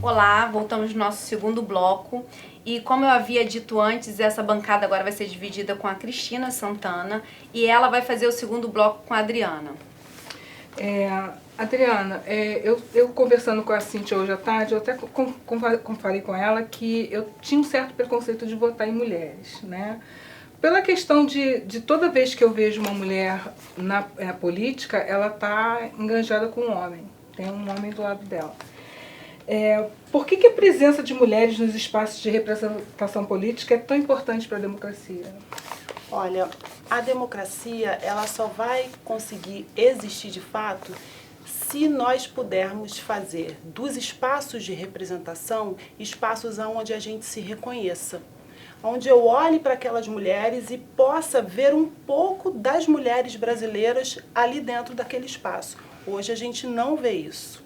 Olá, voltamos no nosso segundo bloco e como eu havia dito antes, essa bancada agora vai ser dividida com a Cristina Santana e ela vai fazer o segundo bloco com a Adriana. Adriana, eu conversando com a Cíntia hoje à tarde, eu até falei com ela que eu tinha um certo preconceito de votar em mulheres, né? Pela questão de toda vez que eu vejo uma mulher na política, ela está enganjada com um homem, tem um homem do lado dela. Por que a presença de mulheres nos espaços de representação política é tão importante para a democracia? Olha, a democracia ela só vai conseguir existir de fato se nós pudermos fazer dos espaços de representação espaços onde a gente se reconheça, onde eu olhe para aquelas mulheres e possa ver um pouco das mulheres brasileiras ali dentro daquele espaço. Hoje a gente não vê isso.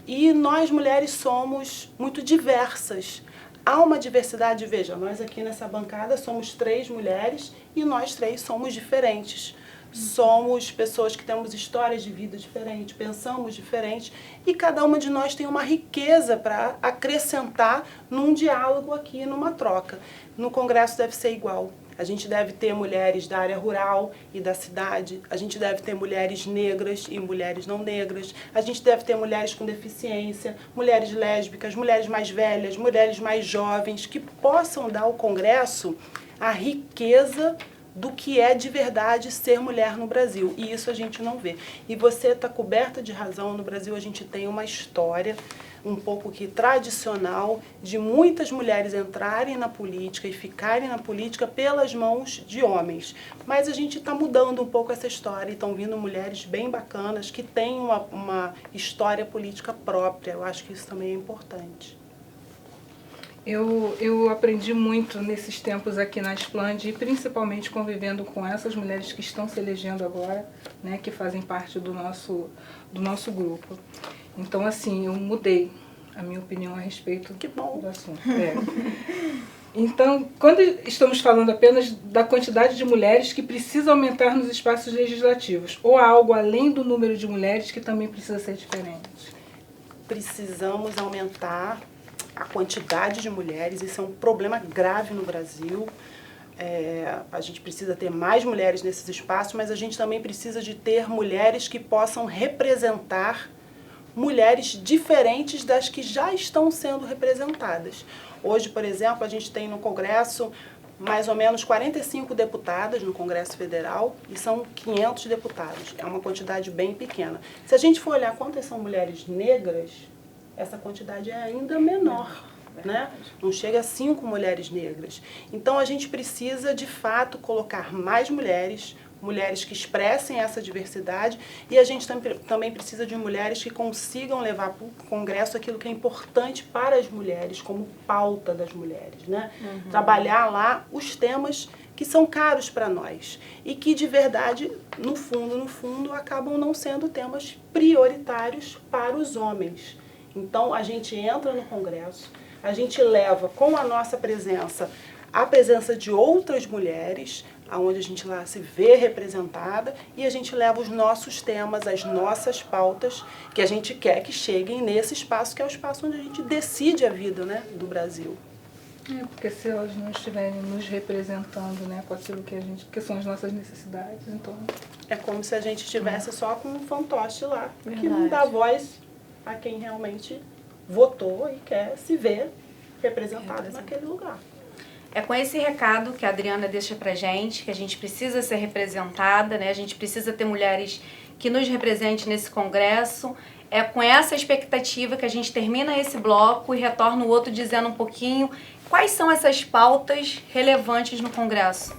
E nós mulheres somos muito diversas. Há uma diversidade, veja, nós aqui nessa bancada somos 3 mulheres e nós 3 somos diferentes. Somos pessoas que temos histórias de vida diferentes, pensamos diferentes e cada uma de nós tem uma riqueza para acrescentar num diálogo aqui, numa troca. No Congresso deve ser igual. A gente deve ter mulheres da área rural e da cidade, a gente deve ter mulheres negras e mulheres não negras, a gente deve ter mulheres com deficiência, mulheres lésbicas, mulheres mais velhas, mulheres mais jovens, que possam dar ao Congresso a riqueza do que é de verdade ser mulher no Brasil. E isso a gente não vê. E você está coberta de razão, no Brasil a gente tem uma história um pouco que tradicional de muitas mulheres entrarem na política e ficarem na política pelas mãos de homens. Mas a gente está mudando um pouco essa história e estão vindo mulheres bem bacanas que têm uma história política própria. Eu acho que isso também é importante. Eu aprendi muito nesses tempos aqui na Splend, e principalmente convivendo com essas mulheres que estão se elegendo agora, né, que fazem parte do nosso grupo. Então, assim, eu mudei a minha opinião a respeito do assunto. Então, quando estamos falando apenas da quantidade de mulheres que precisa aumentar nos espaços legislativos, ou há algo além do número de mulheres que também precisa ser diferente? Precisamos aumentar a quantidade de mulheres, isso é um problema grave no Brasil. A gente precisa ter mais mulheres nesses espaços, mas a gente também precisa de ter mulheres que possam representar mulheres diferentes das que já estão sendo representadas. Hoje, por exemplo, a gente tem no Congresso mais ou menos 45 deputadas no Congresso Federal e são 500 deputados. É uma quantidade bem pequena. Se a gente for olhar quantas são mulheres negras, essa quantidade é ainda menor, né? Não chega a 5 mulheres negras. Então a gente precisa, de fato, colocar mais mulheres que expressem essa diversidade e a gente também precisa de mulheres que consigam levar para o Congresso aquilo que é importante para as mulheres, como pauta das mulheres, né? Trabalhar lá os temas que são caros para nós e que, de verdade, no fundo, acabam não sendo temas prioritários para os homens. Então, a gente entra no Congresso, a gente leva com a nossa presença a presença de outras mulheres, onde a gente lá se vê representada, e a gente leva os nossos temas, as nossas pautas, que a gente quer que cheguem nesse espaço, que é o espaço onde a gente decide a vida, né, do Brasil. Porque se elas não estiverem nos representando, né, com aquilo que são as nossas necessidades, então... É como se a gente estivesse só com um fantoche lá, que não dá voz a quem realmente votou e quer se ver representado naquele lugar. É com esse recado que a Adriana deixa pra gente, que a gente precisa ser representada, né? A gente precisa ter mulheres que nos representem nesse congresso. É com essa expectativa que a gente termina esse bloco e retorna o outro dizendo um pouquinho quais são essas pautas relevantes no congresso.